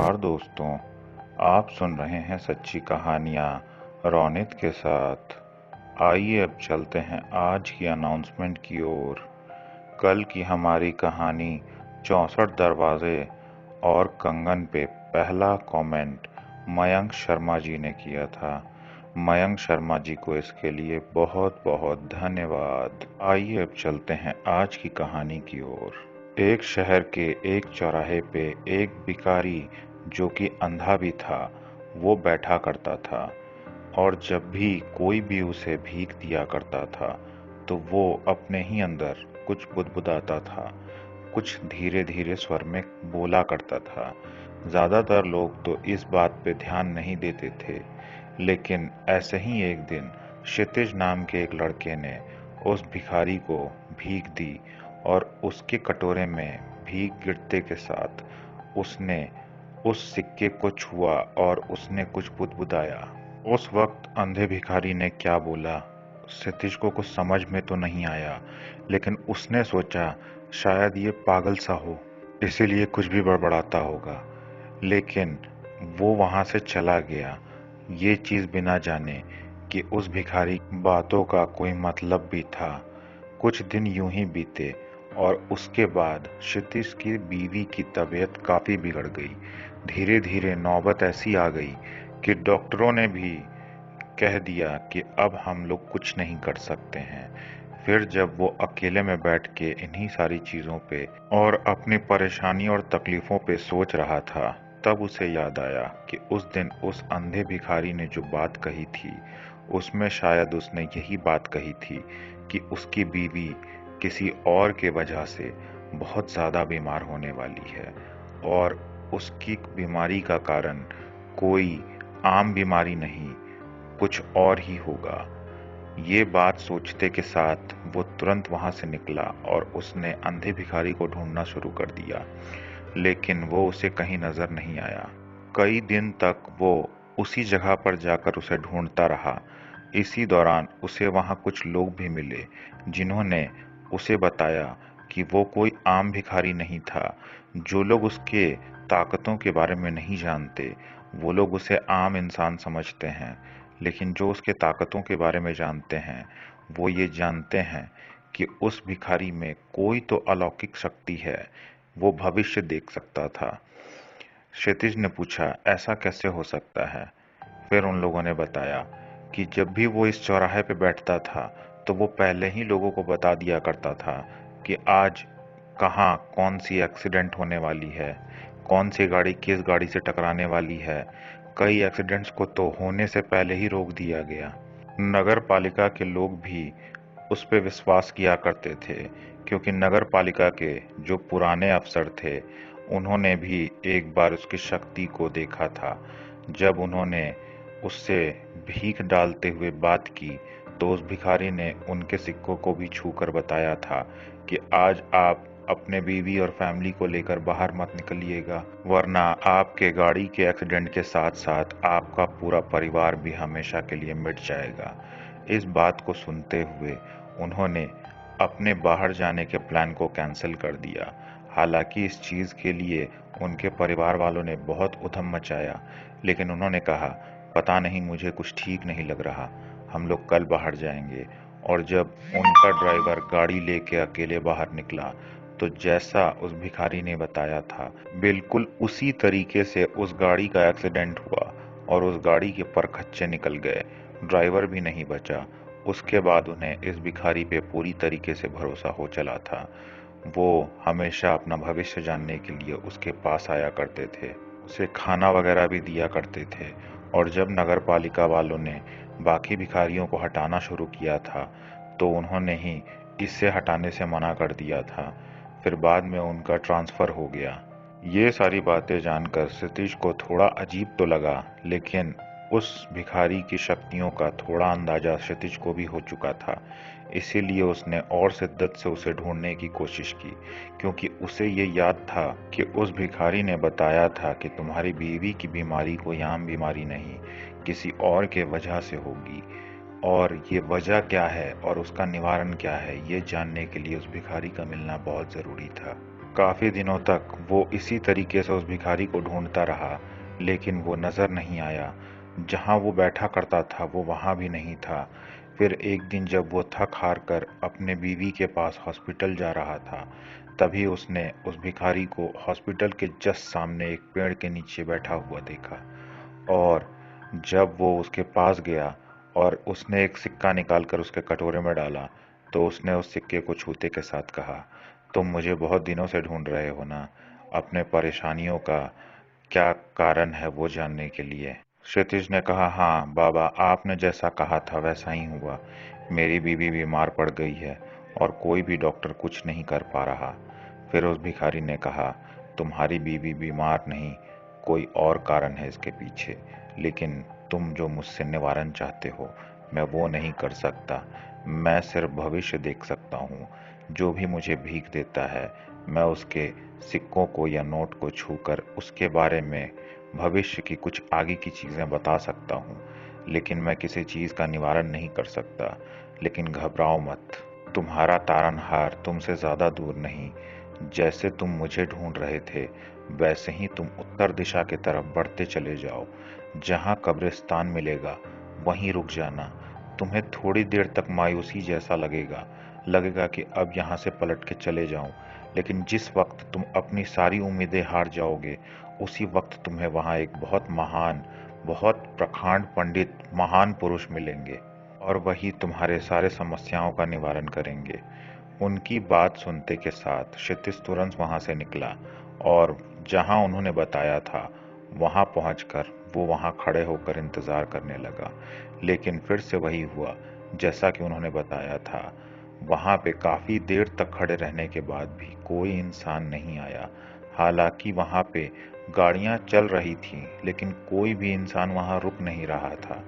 नमस्कार दोस्तों, आप सुन रहे हैं सच्ची कहानियाँ रोनित के साथ। आइए अब चलते हैं आज की अनाउंसमेंट की ओर। कल की हमारी कहानी 64 दरवाजे और कंगन पे पहला कमेंट मयंक शर्मा जी ने किया था। मयंक शर्मा जी को इसके लिए बहुत बहुत धन्यवाद। आइए अब चलते हैं आज की कहानी की ओर। एक शहर के एक चौराहे पे एक भिखारी जो कि अंधा भी था, वो बैठा करता था और जब भी कोई भी उसे भीख दिया करता था तो वो अपने ही अंदर कुछ बुदबुदाता था, कुछ धीरे धीरे स्वर में बोला करता था। ज्यादातर लोग तो इस बात पे ध्यान नहीं देते थे, लेकिन ऐसे ही एक दिन क्षितिज नाम के एक लड़के ने उस भिखारी को भीख दी और उसके कटोरे में भीख गिरते के साथ उसने उस सिक्के को छुआ और उसने कुछ बुदबुदाया। उस वक्त अंधे भिखारी ने क्या बोला, क्षितिज को कुछ समझ में तो नहीं आया, लेकिन उसने सोचा शायद ये पागल सा हो, इसीलिए कुछ भी बड़बड़ाता होगा। लेकिन वो वहां से चला गया, ये चीज बिना जाने कि उस भिखारी की बातों का कोई मतलब भी था। कुछ दिन यूं ही बीते और उसके बाद क्षितिज की बीवी की तबीयत काफी बिगड़ गई। धीरे धीरे नौबत ऐसी आ गई कि डॉक्टरों ने भी कह दिया कि अब हम लोग कुछ नहीं कर सकते हैं। फिर जब वो अकेले में बैठ के इन्हीं सारी चीजों पे और अपनी परेशानी और तकलीफों पे सोच रहा था, तब उसे याद आया कि उस दिन उस अंधे भिखारी ने जो बात कही थी, उसमें शायद उसने यही बात कही थी कि उसकी बीवी किसी और के वजह से बहुत ज्यादा बीमार होने वाली है और उसकी बीमारी का कारण कोई आम बीमारी नहीं, कुछ और ही होगा। ये बात सोचते के साथ वो तुरंत वहां से निकला और उसने अंधे भिखारी को ढूंढना शुरू कर दिया, लेकिन वो उसे कहीं नजर नहीं आया। कई दिन तक वो उसी जगह पर जाकर उसे ढूंढता रहा। इसी दौरान उसे वहां कुछ लोग भी मिले जिन्होंने उसे बताया कि वो कोई आम भिखारी नहीं था। जो लोग उसके ताकतों के बारे में नहीं जानते, वो लोग उसे आम इंसान समझते हैं, लेकिन जो उसके ताकतों के बारे में जानते हैं, वो ये जानते हैं कि उस भिखारी में कोई तो अलौकिक शक्ति है, वो भविष्य देख सकता था। क्षितिज ने पूछा, ऐसा कैसे हो सकता है? फिर उन लोगों ने बताया कि जब भी वो इस चौराहे पे बैठता था तो वो पहले ही लोगों को बता दिया करता था कि आज कहाँ कौन सी एक्सीडेंट होने वाली है, कौन सी गाड़ी किस गाड़ी से टकराने वाली है। कई एक्सीडेंट्स को तो होने से पहले ही रोक दिया गया। नगर पालिका के लोग भी उस पे विश्वास किया करते थे, क्योंकि नगर पालिका के जो पुराने अफसर थे, उन्होंने भी एक बार उसकी शक्ति को देखा था। जब उन्होंने उससे भीख डालते हुए बात की तो उस भिखारी ने उनके सिक्कों को भी छूकर बताया था कि आज आप अपने बीवी और फैमिली को लेकर बाहर मत निकलिएगा, वरना आपके गाड़ी के एक्सीडेंट के साथ साथ आपका पूरा परिवार भी हमेशा के लिए मिट जाएगा। इस बात को सुनते हुए उन्होंने अपने बाहर जाने के प्लान को कैंसिल कर दिया। हालांकि इस चीज के लिए उनके परिवार वालों ने बहुत उधम मचाया, लेकिन उन्होंने कहा, पता नहीं, मुझे कुछ ठीक नहीं लग रहा, हम लोग कल बाहर जाएंगे। और जब उनका ड्राइवर गाड़ी लेके अकेले बाहर निकला तो जैसा उस भिखारी ने बताया था, बिल्कुल उसी तरीके से उस गाड़ी का एक्सीडेंट हुआ और उस गाड़ी के परखच्चे निकल गए, ड्राइवर भी नहीं बचा। उसके बाद उन्हें इस भिखारी पे पूरी तरीके से भरोसा हो चला था। वो हमेशा अपना भविष्य जानने के लिए उसके पास आया करते थे, उसे खाना वगैरह भी दिया करते थे। और जब नगर पालिका वालों ने बाकी भिखारियों को हटाना शुरू किया था तो उन्होंने ही इससे हटाने से मना कर दिया था। फिर बाद में उनका ट्रांसफर हो गया। ये सारी बातें जानकर सतीश को थोड़ा अजीब तो लगा, लेकिन उस भिखारी की शक्तियों का थोड़ा अंदाजा क्षितिज को भी हो चुका था। इसीलिए उसने और शिद्दत से उसे ढूंढने की कोशिश की, क्योंकि उसे ये याद था कि उस भिखारी ने बताया था कि तुम्हारी बीवी की बीमारी कोई आम बीमारी नहीं, किसी और के वजह से होगी, और ये वजह क्या है और उसका निवारण क्या है, ये जानने के लिए उस भिखारी का मिलना बहुत जरूरी था। काफी दिनों तक वो इसी तरीके से उस भिखारी को ढूंढता रहा, लेकिन वो नजर नहीं आया। जहां वो बैठा करता था वो वहां भी नहीं था। फिर एक दिन जब वो थक हार कर अपने बीवी के पास हॉस्पिटल जा रहा था, तभी उसने उस भिखारी को हॉस्पिटल के जस्ट सामने एक पेड़ के नीचे बैठा हुआ देखा। और जब वो उसके पास गया और उसने एक सिक्का निकालकर उसके कटोरे में डाला, तो उसने उस सिक्के को छूते के साथ कहा, तुम मुझे बहुत दिनों से ढूंढ रहे हो ना, अपने परेशानियों का क्या कारण है वो जानने के लिए। क्षितिज ने कहा, हाँ बाबा, आपने जैसा कहा था वैसा ही हुआ। मेरी बीवी बीमार पड़ गई है और कोई भी डॉक्टर कुछ नहीं कर पा रहा। फिर उस भिखारी ने कहा, तुम्हारी बीवी बीमार नहीं, कोई और कारण है इसके पीछे, लेकिन तुम जो मुझसे निवारण चाहते हो मैं वो नहीं कर सकता। मैं सिर्फ भविष्य देख सकता हूँ। जो भी मुझे भीख देता है मैं उसके सिक्कों को या नोट को छूकर उसके बारे में भविष्य की कुछ आगे की चीजें बता सकता हूँ, लेकिन मैं किसी चीज का निवारण नहीं कर सकता। लेकिन घबराओ मत, तुम्हारा तारनहार तुमसे ज्यादा दूर नहीं। जैसे तुम मुझे ढूंढ रहे थे वैसे ही तुम उत्तर दिशा की तरफ बढ़ते चले जाओ। जहां कब्रिस्तान मिलेगा वहीं रुक जाना। तुम्हें थोड़ी देर तक मायूसी जैसा लगेगा, लगेगा कि अब यहाँ से पलट के चले जाऊं, लेकिन जिस वक्त तुम अपनी सारी उम्मीदें हार जाओगे उसी वक्त तुम्हें वहां एक बहुत महान, बहुत प्रखांड पंडित, महान पुरुष मिलेंगे और वही तुम्हारे सारे समस्याओं का निवारण करेंगे। उनकी बात सुनते के साथ क्षितिज तुरंत वहां से निकला और जहां उन्होंने बताया था वहां पहुंचकर वो वहां खड़े होकर इंतजार करने लगा। लेकिन फिर से वही हुआ जैसा कि उन्होंने बताया था। वहां पे काफी देर तक खड़े रहने के बाद भी कोई इंसान नहीं आया। हालांकि वहां पे गाड़ियां चल रही थीं, लेकिन कोई भी इंसान वहां रुक नहीं रहा था।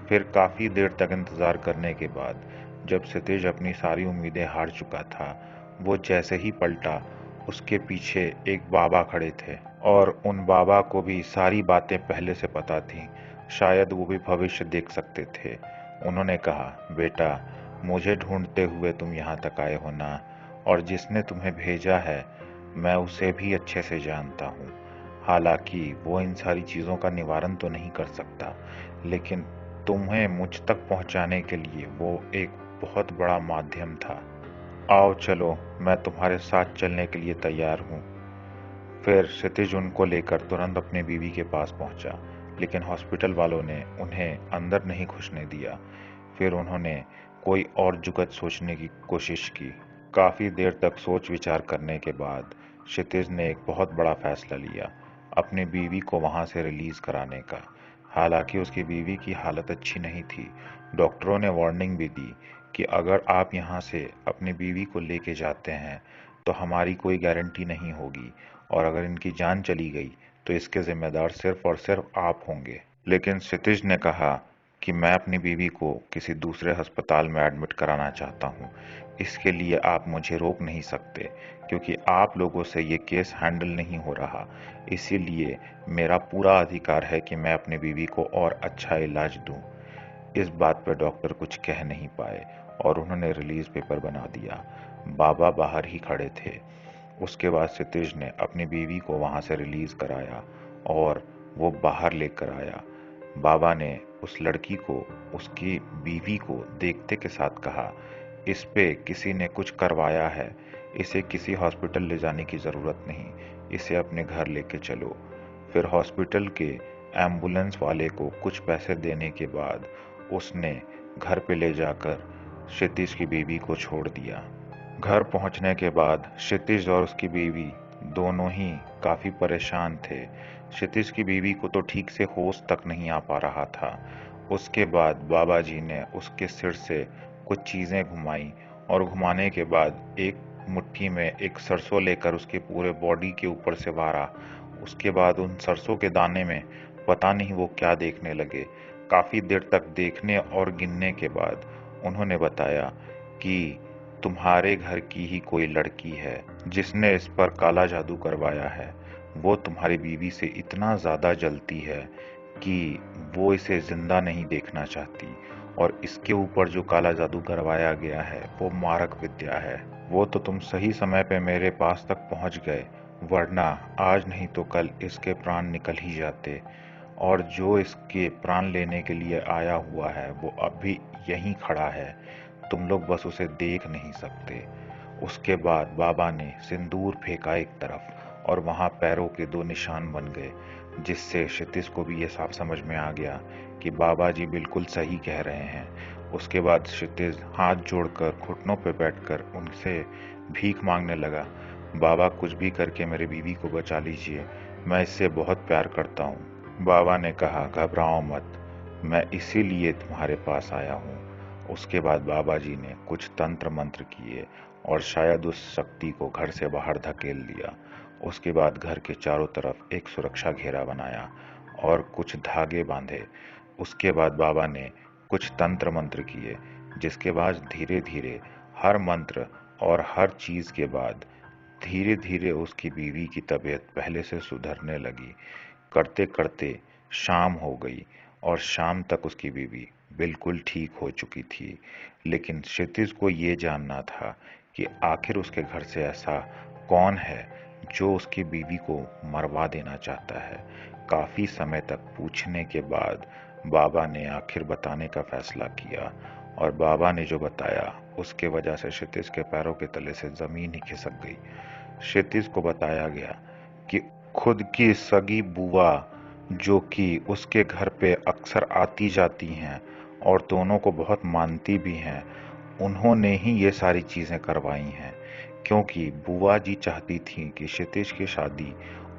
फिर काफी देर तक इंतजार करने के बाद जब क्षितिज अपनी सारी उम्मीदें हार चुका था, वो जैसे ही पलटा उसके पीछे एक बाबा खड़े थे और उन बाबा को भी सारी बातें पहले से पता थीं। शायद वो भी भविष्य देख सकते थे। उन्होंने कहा, बेटा, मुझे ढूंढते हुए तुम यहाँ तक आए हो ना, और जिसने तुम्हें भेजा है मैं उसे भी अच्छे से जानता हूँ। हालांकि वो इन सारी चीजों का निवारण तो नहीं कर सकता, लेकिन तुम्हें मुझ तक पहुंचाने के लिए वो एक बहुत बड़ा माध्यम था। आओ चलो, मैं तुम्हारे साथ चलने के लिए तैयार हूँ। फिर क्षितिज उनको लेकर तुरंत अपनी बीवी के पास पहुंचा, लेकिन हॉस्पिटल वालों ने उन्हें अंदर नहीं घुसने दिया। फिर उन्होंने कोई और जुगत सोचने की कोशिश की। काफी देर तक सोच विचार करने के बाद क्षितिज ने एक बहुत बड़ा फैसला लिया, अपनी बीवी को वहां से रिलीज कराने का। हालांकि उसकी बीवी की हालत अच्छी नहीं थी। डॉक्टरों ने वार्निंग भी दी कि अगर आप यहाँ से अपनी बीवी को लेके जाते हैं तो हमारी कोई गारंटी नहीं होगी, और अगर इनकी जान चली गई तो इसके जिम्मेदार सिर्फ और सिर्फ आप होंगे। लेकिन क्षितिज ने कहा कि मैं अपनी बीवी को किसी दूसरे अस्पताल में एडमिट कराना चाहता हूँ। इसके लिए आप मुझे रोक नहीं सकते, क्योंकि आप लोगों से ये केस हैंडल नहीं हो रहा। इसीलिए मेरा पूरा अधिकार है कि मैं अपनी बीवी को और अच्छा इलाज दूं। इस बात पर डॉक्टर कुछ कह नहीं पाए और उन्होंने रिलीज पेपर बना दिया। बाबा बाहर ही खड़े थे। उसके बाद क्षितिज ने अपनी बीवी को वहां से रिलीज कराया और वो बाहर लेकर आया। बाबा ने उस लड़की को, उसकी बीवी को देखते के साथ कहा, इस पे किसी ने कुछ करवाया है, इसे किसी हॉस्पिटल ले जाने की जरूरत नहीं, इसे अपने घर लेके चलो। फिर हॉस्पिटल के एम्बुलेंस वाले को कुछ पैसे देने के बाद उसने घर पे ले जाकर क्षितिज की बीवी को छोड़ दिया। घर पहुंचने के बाद क्षितिज और उसकी बीवी दोनों ही काफी परेशान थे। क्षितिज की बीवी को तो ठीक से होश तक नहीं आ पा रहा था। उसके बाद बाबा जी ने उसके सिर से कुछ चीजें घुमाई और घुमाने के बाद एक मुट्ठी में एक सरसों लेकर उसके पूरे बॉडी के ऊपर से वारा। उसके बाद उन सरसों के दाने में पता नहीं वो क्या देखने लगे। काफी देर तक देखने और गिनने के बाद उन्होंने बताया कि तुम्हारे घर की ही कोई लड़की है जिसने इस पर काला जादू करवाया है। वो तुम्हारी बीवी से इतना ज्यादा जलती है कि वो इसे जिंदा नहीं देखना चाहती, और इसके ऊपर जो काला जादू करवाया गया है वो मारक विद्या है। वो तो तुम सही समय पे मेरे पास तक पहुंच गए, वरना आज नहीं तो कल इसके प्राण निकल ही जाते। और जो इसके प्राण लेने के लिए आया हुआ है वो अब भी यहीं खड़ा है, तुम लोग बस उसे देख नहीं सकते। उसके बाद बाबा ने सिंदूर फेंका एक तरफ और वहां पैरों के दो निशान बन गए, जिससे क्षितिज को भी ये साफ समझ में आ गया कि बाबा जी बिल्कुल सही कह रहे हैं। उसके बाद क्षितिज हाथ जोड़कर घुटनों पर बैठकर उनसे भीख मांगने लगा, बाबा कुछ भी करके मेरी बीवी को बचा लीजिए, मैं इससे बहुत प्यार करता हूँ। बाबा ने कहा, घबराओ मत, मैं इसीलिए तुम्हारे पास आया हूँ। उसके बाद बाबा जी ने कुछ तंत्र मंत्र किए और शायद उस शक्ति को घर से बाहर धकेल दिया। उसके बाद घर के चारों तरफ एक सुरक्षा घेरा बनाया और कुछ धागे बांधे। उसके बाद बाबा ने कुछ तंत्र मंत्र किए, जिसके बाद धीरे धीरे हर मंत्र और हर चीज के बाद धीरे धीरे उसकी बीवी की तबीयत पहले से सुधरने लगी। करते करते शाम हो गई और शाम तक उसकी बीवी बिल्कुल ठीक हो चुकी थी। लेकिन क्षितिज को ये जानना था कि आखिर उसके घर से ऐसा कौन है जो उसकी बीवी को मरवा देना चाहता है। काफी समय तक पूछने के बाद बाबा ने आखिर बताने का फैसला किया और बाबा ने जो बताया उसके वजह से क्षितिज के पैरों के तले से जमीन ही खिसक गई। क्षितिज को बताया गया कि खुद की सगी बुआ, जो कि उसके घर पे अक्सर आती जाती हैं और दोनों को बहुत मानती भी हैं, उन्होंने ही ये सारी चीजें करवाई हैं। क्योंकि बुआ जी चाहती थी कि क्षितिज की शादी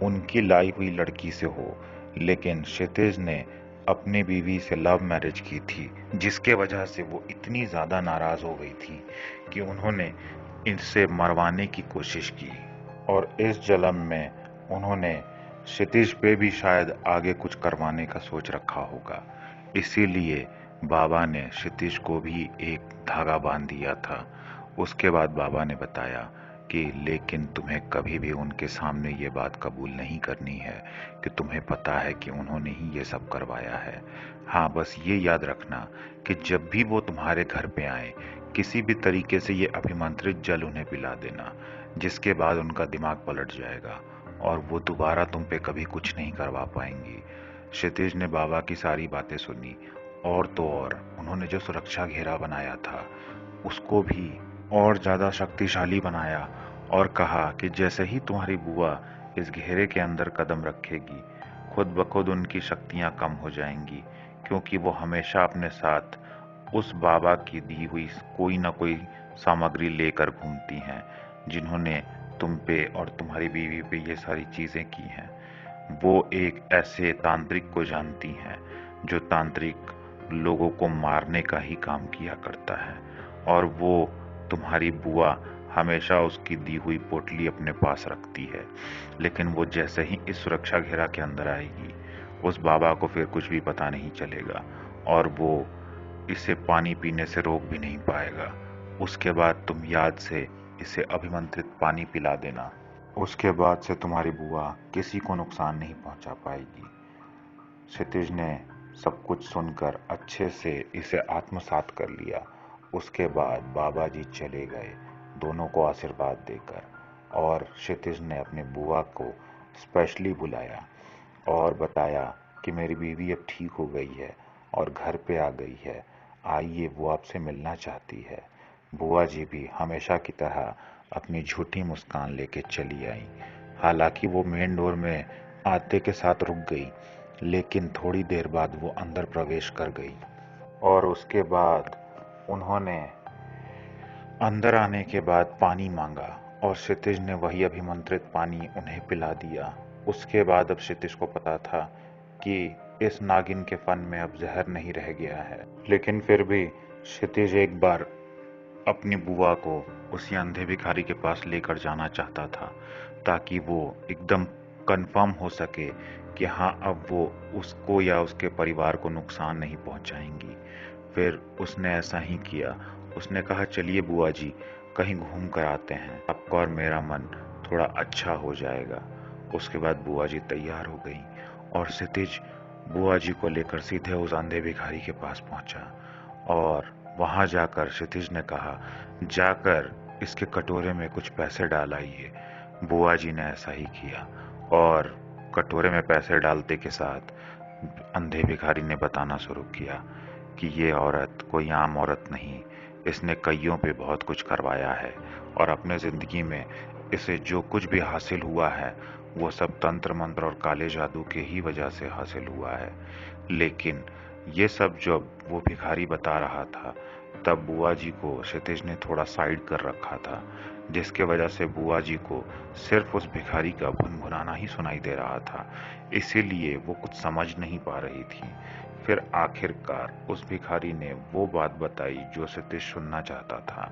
उनकी लाई हुई लड़की से हो, लेकिन क्षितिज ने अपनी बीवी से लव मैरिज की थी, जिसके वजह से वो इतनी ज्यादा नाराज हो गई थी कि उन्होंने इनसे मरवाने की कोशिश की। और इस जलन में उन्होंने क्षितिज पे भी शायद आगे कुछ करवाने का सोच रखा होगा। इसीलिए बाबा ने क्षितिज को भी एक धागा बांध दिया था। उसके बाद बाबा ने बताया कि लेकिन तुम्हें कभी भी उनके सामने ये बात कबूल नहीं करनी है कि तुम्हें पता है कि उन्होंने ही ये सब करवाया है। हाँ, बस ये याद रखना कि जब भी वो तुम्हारे घर पे आए, किसी भी तरीके से ये अभिमंत्रित जल उन्हें पिला देना, जिसके बाद उनका दिमाग पलट जाएगा और वो दोबारा तुम पे कभी कुछ नहीं करवा पाएंगी। क्षितिज ने बाबा की सारी बातें सुनी और तो और उन्होंने जो सुरक्षा घेरा बनाया था उसको भी और ज्यादा शक्तिशाली बनाया और कहा कि जैसे ही तुम्हारी बुआ इस घेरे के अंदर कदम रखेगी, खुद ब खुद उनकी शक्तियां कम हो जाएंगी, क्योंकि वो हमेशा अपने साथ उस बाबा की दी हुई कोई ना कोई सामग्री लेकर घूमती हैं, जिन्होंने तुम पे और तुम्हारी बीवी पे ये सारी चीजें की हैं। वो एक ऐसे तांत्रिक को जानती हैं जो तांत्रिक लोगों को मारने का ही काम किया करता है, और वो तुम्हारी बुआ हमेशा उसकी दी हुई पोटली अपने पास रखती है। लेकिन वो जैसे ही इस सुरक्षा घेरा के अंदर आएगी, उस बाबा को फिर कुछ भी पता नहीं चलेगा और वो इसे पानी पीने से रोक भी नहीं पाएगा। उसके बाद तुम याद से इसे अभिमंत्रित पानी पिला देना। उसके बाद से तुम्हारी बुआ किसी को नुकसान नहीं पहुंचा पाएगी। क्षितिज ने सब कुछ सुनकर अच्छे से इसे आत्मसात कर लिया। उसके बाद बाबा जी चले गए दोनों को आशीर्वाद देकर, और क्षितिज ने अपनी बुआ को स्पेशली बुलाया और बताया कि मेरी बीवी अब ठीक हो गई है और घर पे आ गई है, आइए वो आपसे मिलना चाहती है। बुआ जी भी हमेशा की तरह अपनी झूठी मुस्कान लेके चली आई। हालांकि वो मेन डोर में आते के साथ रुक गई, लेकिन थोड़ी देर बाद वो अंदर प्रवेश कर गई और उसके बाद उन्होंने अंदर आने के बाद पानी मांगा और क्षितिज ने वही अभिमंत्रित पानी उन्हें पिला दिया। उसके बाद अब क्षितिज को पता था कि इस नागिन के फन में अब जहर नहीं रह गया है, लेकिन फिर भी क्षितिज एक बार अपनी बुआ को उसी अंधे भिखारी के पास लेकर जाना चाहता था, ताकि वो एकदम कंफर्म हो सके कि हाँ, अब वो उसको या उसके परिवार को नुकसान नहीं पहुंचाएंगी। फिर उसने ऐसा ही किया। उसने कहा, चलिए बुआ जी, कहीं घूम कर आते हैं, आपका और मेरा मन थोड़ा अच्छा हो जाएगा। उसके बाद बुआ जी तैयार हो गई और क्षितिज बुआ जी को लेकर सीधे उस अंधे भिखारी के पास पहुंचा और वहां जाकर क्षितिज ने कहा, जाकर इसके कटोरे में कुछ पैसे डाल आइए। बुआ जी ने ऐसा ही किया और कटोरे में पैसे डालते के साथ अंधे भिखारी ने बताना शुरू किया कि ये औरत कोई आम औरत नहीं, इसने कईयों पे बहुत कुछ करवाया है और अपने ज़िंदगी में इसे जो कुछ भी हासिल हुआ है वो सब तंत्र मंत्र और काले जादू के ही वजह से हासिल हुआ है। लेकिन ये सब जब वो भिखारी बता रहा था तब बुआ जी को क्षितिज ने थोड़ा साइड कर रखा था, जिसके वजह से बुआ जी को सिर्फ उस भिखारी का भुनभुनाना ही सुनाई दे रहा था, इसीलिए वो कुछ समझ नहीं पा रही थी। फिर आखिरकार उस भिखारी ने वो बात बताई जो क्षितिज सुनना चाहता था।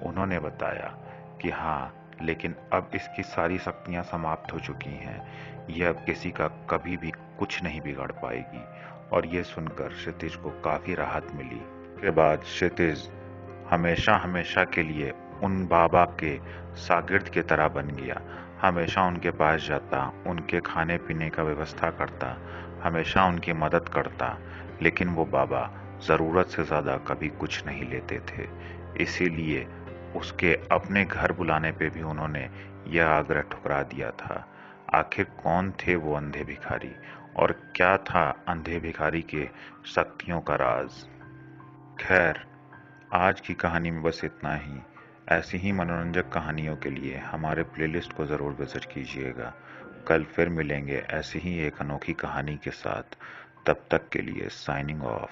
उन्होंने बताया कि हाँ, लेकिन अब इसकी सारी शक्तियाँ समाप्त हो चुकी हैं, यह अब किसी का कभी भी कुछ नहीं बिगाड़ पाएगी। और ये सुनकर क्षितिज को काफ़ी राहत मिली। के बाद क्षितिज हमेशा हमेशा के लिए उन बाबा के शागिर्द की तरह बन गया। हमेशा उनके पास जाता, उनके खाने पीने का व्यवस्था करता, हमेशा उनकी मदद करता, लेकिन वो बाबा ज़रूरत से ज़्यादा कभी कुछ नहीं लेते थे। इसीलिए उसके अपने घर बुलाने पे भी उन्होंने यह आग्रह ठुकरा दिया था। आखिर कौन थे वो अंधे भिखारी और क्या था अंधे भिखारी के शक्तियों का राज? खैर, आज की कहानी में बस इतना ही। ऐसी ही मनोरंजक कहानियों के लिए हमारे प्लेलिस्ट को ज़रूर विज़िट कीजिएगा। कल फिर मिलेंगे ऐसी ही एक अनोखी कहानी के साथ। तब तक के लिए साइनिंग ऑफ।